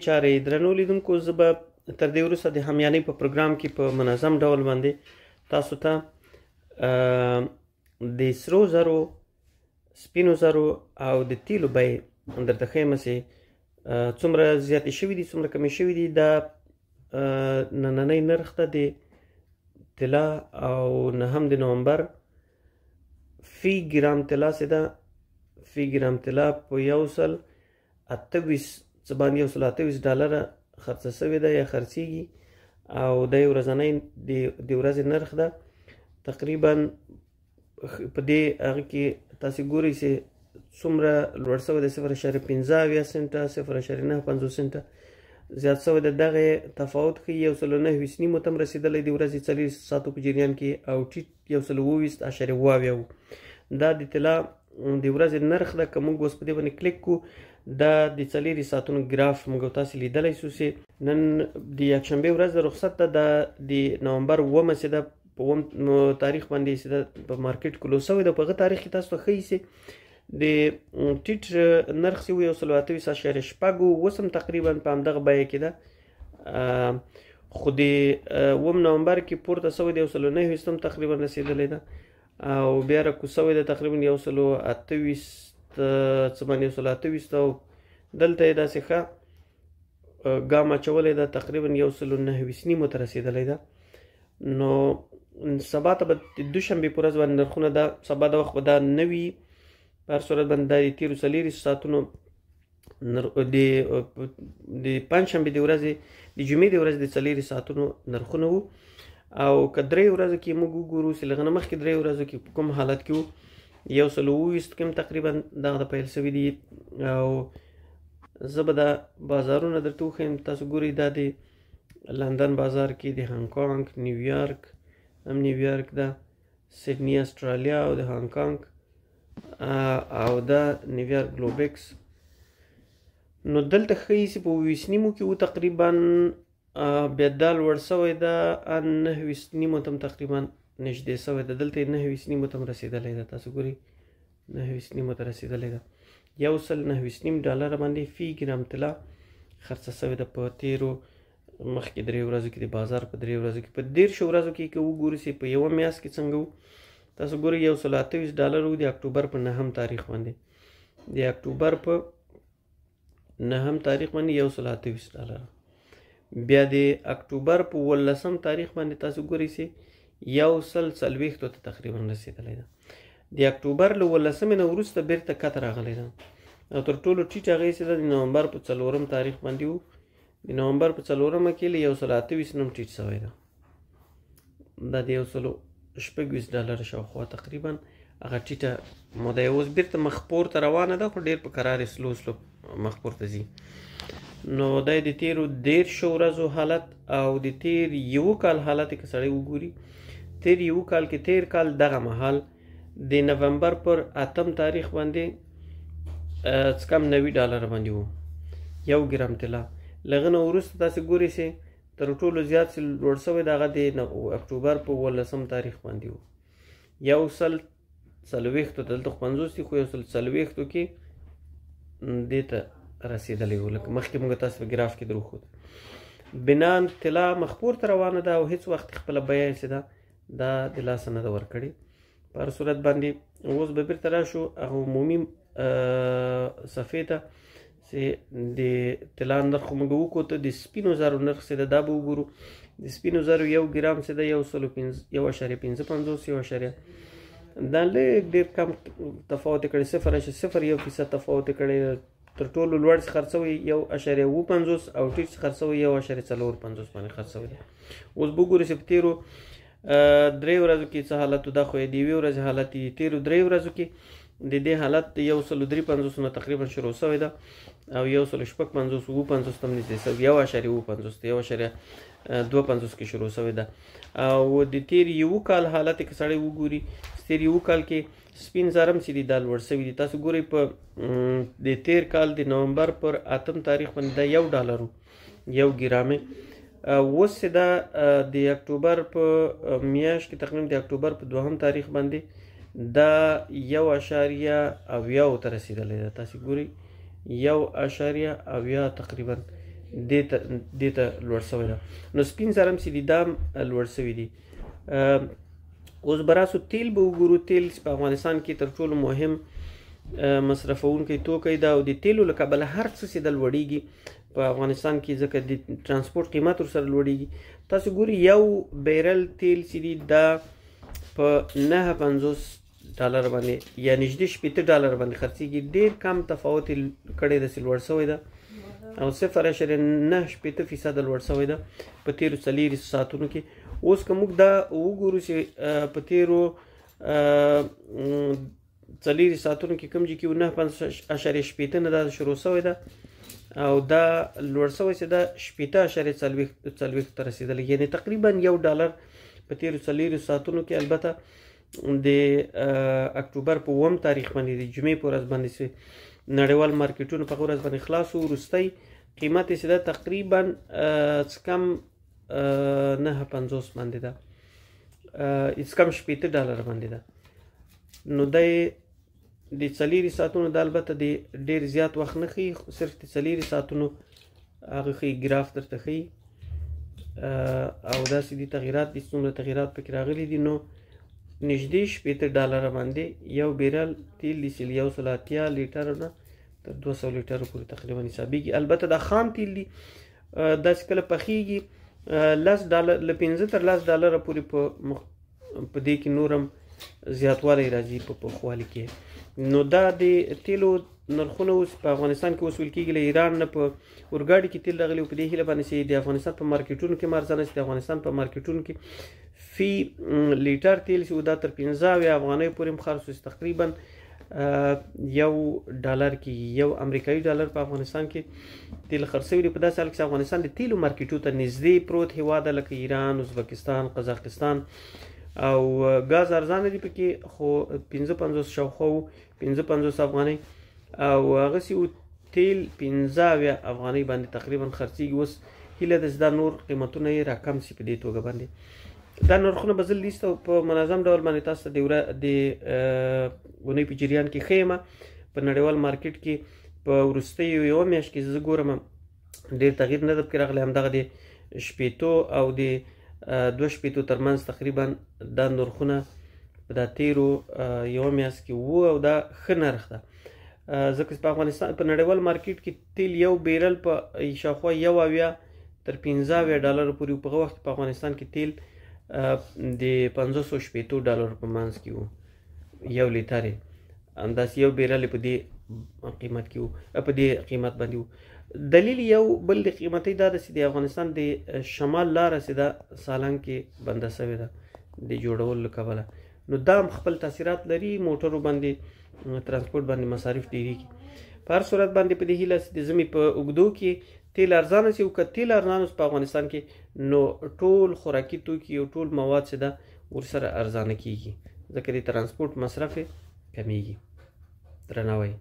چارې درنو لیدونکو زه به تر دې وروسته د همیانۍ په پروګرام کې په منظم ډول باندې تاسو ته د سرو زرو، سپینو زرو او د تیلو بیې درته ښیم چې څومره زیاتې شوي دي، څومره کمې شوي دي. دا نننی نرخ ته د طلا او نهم د نومبر فی ګرام طلا چې ده، فی ګرام طلا په 128 ډالره خرڅه شوې ده یا خرڅېږي، او دا یو ورځنی د ورځې نرخ ده. تقریبا په دې هغه کې تاسې ګورئ چې څومره لوړ شوی دی، 0.15 سنټه، 0.95 سنټه زیات شوی دی. دغه تفاوت ښیي 109.9 ته هم رسېدلی د ورځې 4 ساعتو په جریان کې، او ټیټ 128.2 و. دا د طلا د ورځې نرخ ده. که موږ اوس په دې باندې کلیک کړو، دا د 4 ساعتونو ګراف موږ تاسې لیدلی شو چې نن د یکشنبې ورځ د رخصت ده. دا د نومبر 9 چې ده، په 9 تاریخ باندې چې ده په مارکیټ کلوز شوی ده. په هغه تاریخ کې تاسو ته ښیي چې د ټیټ نرخ چې و 128.6 اوس هم تقریبا په همدغه بیه کې ده، خو د 9 نومبر کې پورته شوی دی 129 تقریبا رسېدلی ده، او بیا راکوز شوی ده تقریبا 128 او دلته یې داسې ښه ګام اچولی ده، تقریبا 109.9 ته رسېدلی ده. نو سبا ته به د دوشنبې په ورځ باندې نرخونه ده، سبا د وخت به دا نه وي. په هر صورت باندې دا د تېرو 4 ساعتونو د پنجشنبې د ورځې، د جمعې د ورځې د 4 ساعتونو نرخونه وو. او که 3 ورځو کې موږ وګورو چې له هغه نه مخکې 3 ورځو کې په کوم حالت کې وو، 120 کې هم تقریبا دغه پیل شوي دي. او زه به دا بازارونه درته وښیم. تاسو ګورئ دا د لندن بازار کې، د هانګ کانګ، نیویارک هم نیویارک ده، سیډني استرالیا او د هانګ کانګ، او دا نیویارک ګلوبکس. نو دلته ښیي چې په 29 کې و تقریبا، بیا دا لوړ شوی ده 9.9 ته هم تقریبا نږدې شوی ده. دلته 9.9 ته هم رسېدلی ده. تاسو ګورئ 9.9 ته رسېدلی ده. 109.9 ډالره باندې فی ګرام طلا خرڅه شوې ده په تیرو مخکې 3 ورځو کې. د بازار په 3 ورځو کې، په 13 ورځو کې که وګورو چې په یوه میاشت کې څنګه و، تاسو ګورئ 128 ډالر و د اکتوبر په 9 تاریخ باندې. د اکتوبر په 9 تاریخ باندې 128 ډالر. بیا د اکتوبر په 18 تاریخ باندې تاسو ګورئ چې 140 ته تقریبا رسېدلی ده. د اکتوبر له 18 نه وروسته بیرته کته راغلی ده، او تر ټولو ټیټ هغې چې ده د نومبر په 4 تاریخ باندې و. د نومبر په 4 کې له 128 نه هم ټیټ شوی ده. دا د 126 ډالره شاوخوا تقریبا هغه ټیټه موده یې اوس بیرته مخ پورته روانه ده، خو ډېر په کرارې سلو مخ پورته ځي. نو دا د تیرو 13 ورځو حالت او د تیر یو کال حالت که سړی وګوري، تیر یو کال کې تیر کال دغه مهال د نومبر پر 8 تاریخ باندې څه کم 90 ډالره باندې و 1 ګرام طلا. له هغه نه وروسته تاسې ګورئ چې تر ټولو زیات چې لوړ شوی د هغه د اکتوبر په 18 تاریخ باندې و 140 ته، دلته 50 دي، خو 140 کې دې ته رسېدلی و. لکه مخکې موږ تاسو په ګراف کې دروښود. بنان طلا مخ پورته روانه ده، او هېڅ وخت خپله بیه چې ده دا د لاسه نه ده ورکړې. په هر صورت باندې اوس به بیرته راشو هغه عمومي صفحې ته چې د طلا نرخ موږ وکوتو. د سپینو زرو نرخ چې ده دا به وګورو. د سپینو زرو 1 ګرام چې ده 1.55 دا لږ ډېر کم تفاوت یې کړی، 0.01% تفاوت یې کړی. تر ټولو لوړ چې خرڅوی 1.50 او ټیټ چې خرڅوی 1.45 باندې خرڅوی دی. اوس به وګورو چې په تیرو 3 ورځو کې څه حالت و. دا خو د یوې ورځې حالت دی. تیرو 3 ورځو کې د دې حالت 1.53 نه تقریبا شروع شوی ده، او 1.55 هم نږدې شوی، 1.52 کې شروع شوی ده. او د تیر یو کال حالت که سړی وګوري، تیر یو کال کې سپین زر هم چې دي دا لوړ شوي دي. تاسو ګورئ په د تیر کال د نومبر پر 8 تاریخ باندې دا 1 ډالر و 1 ګرامې. اوس چې دا د اکتوبر په میاشت کې تقریبا د اکتوبر په 2 تاریخ باندې دا 1.80 ته رسېدلی ده. تاسو ګورئ 1.80 تقریبا دې ته لوړ شوی ده. نو سپین زر هم چې دي دا لوړ شوي دي. اوس براسو تیل به وګورو. تیل په افغانستان کې تر ټولو مهم مصرفونکی توکی ده او د تیلو له کبله هر څه چې د لوړیږي په افغانستان کې، ځکه د ترانسپورت قیمت ورسره لوړیږي. تاسو ګوري یو بیرل تیل چې دي دا په $9.50 باندې یا نږدې $80 باندې خرڅېږي. ډېر کم تفاوت یې کړی ده چې لوړ شوی ده او 0.98% لوړ شوی ده په تیرو 4 ساعتونو کې. اوس که موږ دا وګورو چې په تیرو 4 ساعتونو کې کوم چې 9.8 نه دا شروع شوی ده او دا لوړ شوی چې دا 8.40 ته رسېدلی، یعنې تقریبا $1 په تیرو 4 ساعتونو کې. البته د اکتوبر په 1 تاریخ باندې د جمعې په ورځ باندې چې نړیوال مارکیټونه په ورځ باندې خلاص وو، وروستی قیمت یې چې ده تقریبا څه کم $9.50 باندې ده، څه کم $80 باندې ده. نو دی د 4 ساعتونو دا البته د ډېر زیات وخت نه ښیي، صرف د 4 ساعتونو هغه ښیي، ګراف درته ښیي او داسې دي تغیرات دي، څومره تغیرات پکې راغلي دي. نو نږدې $80 باندې یو بیرل تیل د 180 لیټرو نه تر 200 لیټرو پورې تقریبا حسابېږي. البته دا خام تیل دي، دا چې کله پخېږي $10 له 5 تر $10 پورې په دې کې نور هم زیاتوالی راځي په پخوالي کې. نو دا د تیلو نرخونه اوس په افغانستان کې اوس ویل کېږي له ایران نه په اورګاډي کې تیل راغلي او په دې هیله باندې چې د افغانستان په مارکیټونو کې ارزانه شي. د افغانستان په مارکیټونو کې فی لیټر تیل چې دا تر 15 افغانیو پورې هم خرڅ شي. تقریبا $1 کې یو امریکایي ډالر په افغانستان کې تیل خرڅوي دي. په داسې حال کې افغانستان د تیلو مارکیټو ته نږدې پروت هېواد ده، لکه ایران، ازبکستان، قزاقستان، او ګاز ارزانه دي پکې، خو 55 شاوخوا 55 افغانۍ او هغسې تیل 15 افغانۍ باندې تقریبا خرڅېږي. اوس هیله ده چې دا نور قیمتونه یې راکم شي په دې توګه باندې. دا نرخونه به زه لیست په منظم ډول باندې تاسو ته د اونۍ په جریان کې ښیم. په نړیوال مارکیټ کې په وروستیو یوه میاشت کې زه ګورم ډېر تغییر نه ده پکې راغلی. همدغه د 80 او د 2 ترمنځ تقریبا دا نرخونه په دا تیرو یوه میاشت کې وو او دا ښه نرخ ده، ځکه چې په افغانستان په نړیوال مارکیټ کې تیل یو بیرل په شاوخوا $1 تر $15 پورې په هغه وخت په افغانستان کې تیل د $580 په منځ کې وو، یو لیټر یې همداسې یو بیرل په دې قیمت کې وو، په دې قیمت باندې وو. دلیل یو بل د قیمتۍ دا ده چې د افغانستان د شمال لاره چې ده سالنګ کې بنده شوې ده د جوړولو له کبله. نو دا هم خپل تاثیرات لري، موټرو باندې ترانسپورت باندې مصارف ډېرېږي. په هر صورت باندې په دې هیله چې د ژمي په اوږدو کې تیل ارزانه شي او که تیل ارزانه شي په افغانستان کې نو ټول خوراکي توکي او ټول مواد چې ده ورسره ارزانه کېږي، ځکه د ترانسپورت مصرف یې کمیږي. درناوی.